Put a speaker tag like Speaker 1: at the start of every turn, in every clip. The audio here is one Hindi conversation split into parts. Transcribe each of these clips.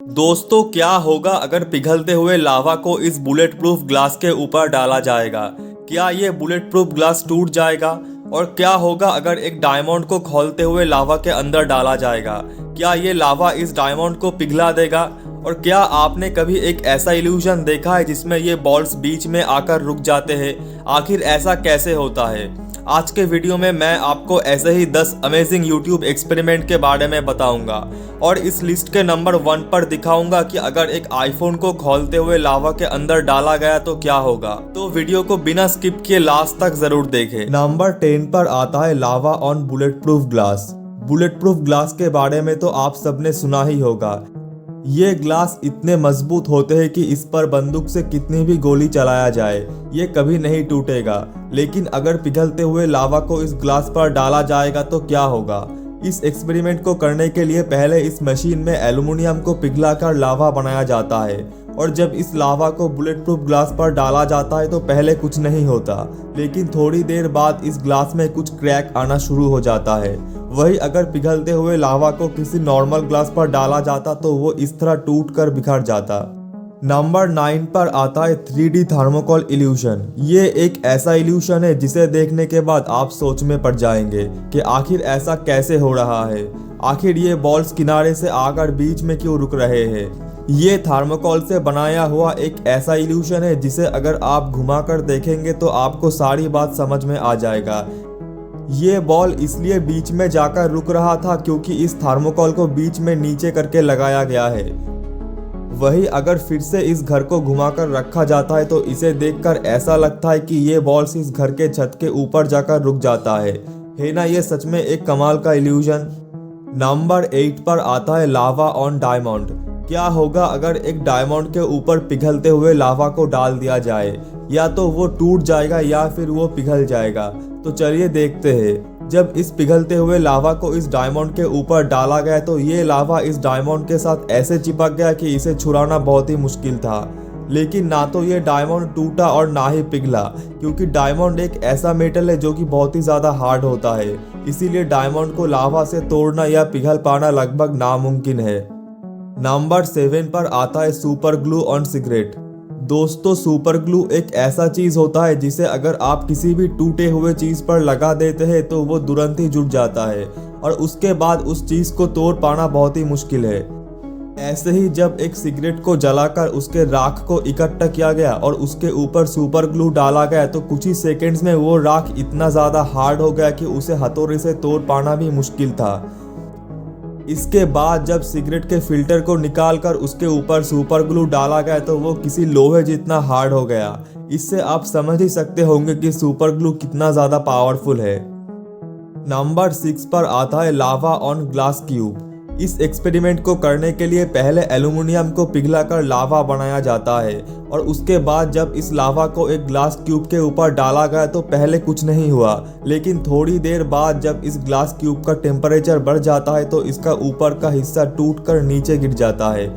Speaker 1: दोस्तों, क्या होगा अगर पिघलते हुए लावा को इस बुलेट प्रूफ ग्लास के ऊपर डाला जाएगा? क्या ये बुलेट प्रूफ ग्लास टूट जाएगा? और क्या होगा अगर एक डायमंड को खौलते हुए लावा के अंदर डाला जाएगा? क्या ये लावा इस डायमंड को पिघला देगा? और क्या आपने कभी एक ऐसा इल्यूजन देखा है जिसमें ये बॉल्स बीच में आकर रुक जाते हैं? आखिर ऐसा कैसे होता है? आज के वीडियो में मैं आपको ऐसे ही 10 अमेजिंग यूट्यूब एक्सपेरिमेंट के बारे में बताऊंगा और इस लिस्ट के नंबर 1 पर दिखाऊंगा कि अगर एक आईफोन को खोलते हुए लावा के अंदर डाला गया तो क्या होगा। तो वीडियो को बिना स्किप किए लास्ट तक जरूर देखें। नंबर 10 पर आता है lava on bulletproof glass. Bulletproof glass के बारे में तो आप सबने सुना ही होगा। ये ग्लास इतने मजबूत होते हैं कि इस पर बंदूक से कितनी भी गोली चलाया जाए ये कभी नहीं टूटेगा। लेकिन अगर पिघलते हुए लावा को इस ग्लास पर डाला जाएगा तो क्या होगा? इस एक्सपेरिमेंट को करने के लिए पहले इस मशीन में एल्युमिनियम को पिघलाकर लावा बनाया जाता है और जब इस लावा को बुलेट प्रूफ ग्लास पर डाला जाता है तो पहले कुछ नहीं होता, लेकिन थोड़ी देर बाद इस ग्लास में कुछ क्रैक आना शुरू हो जाता है। वही अगर पिघलते हुए लावा को किसी नॉर्मल ग्लास पर डाला जाता तो वो इस तरह टूट कर बिखर जाता। नंबर 9 पर आता है 3D थर्मोकोल इल्यूशन। ये एक ऐसा इल्यूशन है जिसे देखने के बाद आप सोच में पड़ जाएंगे कि आखिर ऐसा कैसे हो रहा है। आखिर ये बॉल्स किनारे से आकर बीच में क्यों रुक रहे हैं? ये थर्मोकोल से बनाया हुआ एक ऐसा इल्यूशन है जिसे अगर आप घुमाकर देखेंगे तो आपको सारी बात समझ में आ जाएगा। ये बॉल इसलिए बीच में जाकर रुक रहा था क्योंकि इस थर्मोकोल को बीच में नीचे करके लगाया गया है। वही अगर फिर से इस घर को घुमाकर रखा जाता है तो इसे देखकर ऐसा लगता है कि ये बॉल्स इस घर के छत के ऊपर जाकर रुक जाता है ना? ये सच में एक कमाल का इल्यूजन। नंबर 8 पर आता है लावा ऑन डायमंड। क्या होगा अगर एक डायमंड के ऊपर पिघलते हुए लावा को डाल दिया जाए? या तो वो टूट जाएगा या फिर वो पिघल जाएगा। तो चलिए देखते हैं। जब इस पिघलते हुए लावा को इस डायमंड के ऊपर डाला गया तो ये लावा इस डायमंड के साथ ऐसे चिपक गया कि इसे छुड़ाना बहुत ही मुश्किल था। लेकिन ना तो ये डायमंड टूटा और ना ही पिघला, क्योंकि डायमंड एक ऐसा मेटल है जो कि बहुत ही ज़्यादा हार्ड होता है। इसीलिए डायमंड को लावा से तोड़ना या पिघल पाना लगभग नामुमकिन है। नंबर 7 पर आता है सुपर ग्लू ऑन सिगरेट। दोस्तों, सुपर ग्लू एक ऐसा चीज होता है जिसे अगर आप किसी भी टूटे हुए चीज पर लगा देते हैं तो वो तुरंत ही जुड़ जाता है और उसके बाद उस चीज को तोड़ पाना बहुत ही मुश्किल है। ऐसे ही जब एक सिगरेट को जलाकर उसके राख को इकट्ठा किया गया और उसके ऊपर सुपर ग्लू डाला गया तो कुछ ही सेकेंड्स में वो राख इतना ज्यादा हार्ड हो गया कि उसे हथौड़े से तोड़ पाना भी मुश्किल था। इसके बाद जब सिगरेट के फिल्टर को निकालकर उसके ऊपर सुपर ग्लू डाला गया तो वो किसी लोहे जितना हार्ड हो गया। इससे आप समझ ही सकते होंगे कि सुपर ग्लू कितना ज़्यादा पावरफुल है। नंबर 6 पर आता है लावा ऑन ग्लास क्यूब। इस एक्सपेरिमेंट को करने के लिए पहले एल्युमिनियम को पिघलाकर लावा बनाया जाता है और उसके बाद जब इस लावा को एक ग्लास क्यूब के ऊपर डाला गया तो पहले कुछ नहीं हुआ, लेकिन थोड़ी देर बाद जब इस ग्लास क्यूब का टेम्परेचर बढ़ जाता है तो इसका ऊपर का हिस्सा टूटकर नीचे गिर जाता है।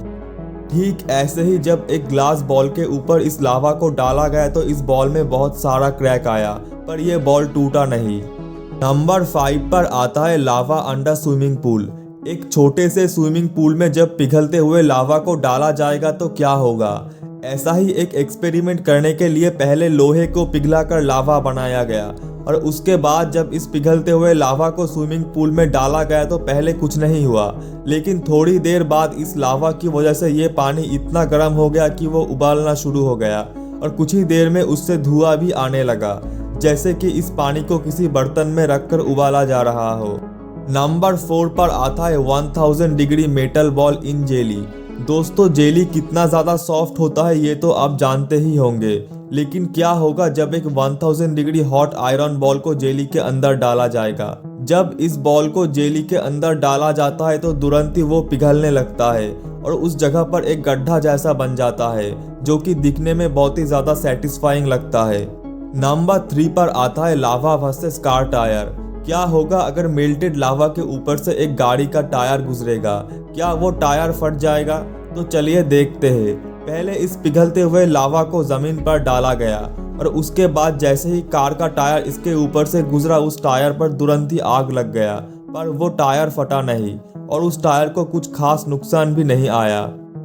Speaker 1: ठीक ऐसे ही जब एक ग्लास बॉल के ऊपर इस लावा को डाला गया तो इस बॉल में बहुत सारा क्रैक आया, पर यह बॉल टूटा नहीं। नंबर 5 पर आता है लावा अंडर स्विमिंग पूल। एक छोटे से स्विमिंग पूल में जब पिघलते हुए लावा को डाला जाएगा तो क्या होगा? ऐसा ही एक एक्सपेरिमेंट करने के लिए पहले लोहे को पिघलाकर लावा बनाया गया और उसके बाद जब इस पिघलते हुए लावा को स्विमिंग पूल में डाला गया तो पहले कुछ नहीं हुआ, लेकिन थोड़ी देर बाद इस लावा की वजह से ये पानी इतना गर्म हो गया कि वो उबालना शुरू हो गया और कुछ ही देर में उससे धुआं भी आने लगा, जैसे कि इस पानी को किसी बर्तन में रखकर उबाला जा रहा हो। नंबर 4 पर आता है 1000 degree metal ball in jelly. दोस्तों, जेली कितना ज़्यादा सॉफ्ट होता है ये तो आप जानते ही होंगे, लेकिन क्या होगा जब एक 1000 डिग्री हॉट आयरन बॉल को जेली के अंदर डाला जाएगा? जब इस बॉल को जेली के अंदर डाला जाता है तो तुरंत ही वो पिघलने लगता है और उस जगह पर एक गड्ढा जैसा बन जाता है जो कि दिखने में बहुत ही ज़्यादा सेटिस्फाइंग लगता है। नंबर 3 पर आता है लावा वर्सेस कार टायर। क्या होगा अगर मेल्टेड लावा के ऊपर से एक गाड़ी का टायर गुजरेगा? क्या वो टायर फट जाएगा? तो चलिए देखते हैं। पहले इस पिघलते हुए लावा को जमीन पर डाला गया और उसके बाद जैसे ही कार का टायर इसके ऊपर से गुजरा उस टायर पर तुरंत ही आग लग गया, पर वो टायर फटा नहीं और उस टायर को कुछ खास नुकसान भी नहीं आया।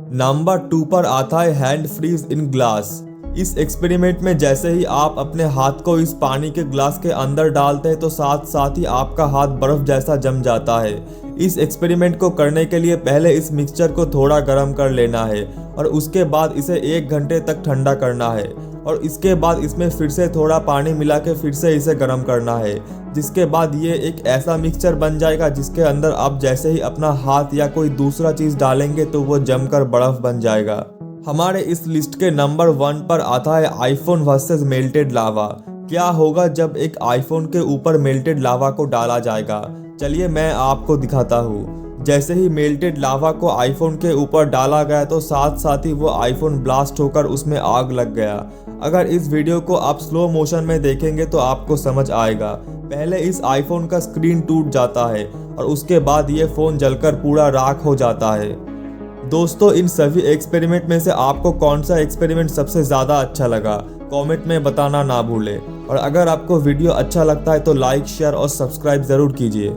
Speaker 1: नंबर 2 पर आता है हैंड फ्रीज इन ग्लास। इस एक्सपेरिमेंट में जैसे ही आप अपने हाथ को इस पानी के ग्लास के अंदर डालते हैं तो साथ साथ ही आपका हाथ बर्फ जैसा जम जाता है। इस एक्सपेरिमेंट को करने के लिए पहले इस मिक्सचर को थोड़ा गर्म कर लेना है और उसके बाद इसे 1 घंटे तक ठंडा करना है और इसके बाद इसमें फिर से थोड़ा पानी मिला के फिर से इसे गर्म करना है, जिसके बाद ये एक ऐसा मिक्सचर बन जाएगा जिसके अंदर आप जैसे ही अपना हाथ या कोई दूसरा चीज़ डालेंगे तो वो जमकर बर्फ बन जाएगा। हमारे इस लिस्ट के नंबर 1 पर आता है आईफोन वर्सेस मेल्टेड लावा। क्या होगा जब एक आईफोन के ऊपर मेल्टेड लावा को डाला जाएगा? चलिए मैं आपको दिखाता हूँ। जैसे ही मेल्टेड लावा को आईफोन के ऊपर डाला गया तो साथ साथ ही वो आईफोन ब्लास्ट होकर उसमें आग लग गया। अगर इस वीडियो को आप स्लो मोशन में देखेंगे तो आपको समझ आएगा। पहले इस आईफोन का स्क्रीन टूट जाता है और उसके बाद ये फ़ोन जलकर पूरा राख हो जाता है। दोस्तों, इन सभी एक्सपेरिमेंट में से आपको कौन सा एक्सपेरिमेंट सबसे ज़्यादा अच्छा लगा? कमेंट में बताना ना भूलें। और अगर आपको वीडियो अच्छा लगता है तो लाइक, शेयर और सब्सक्राइब ज़रूर कीजिए।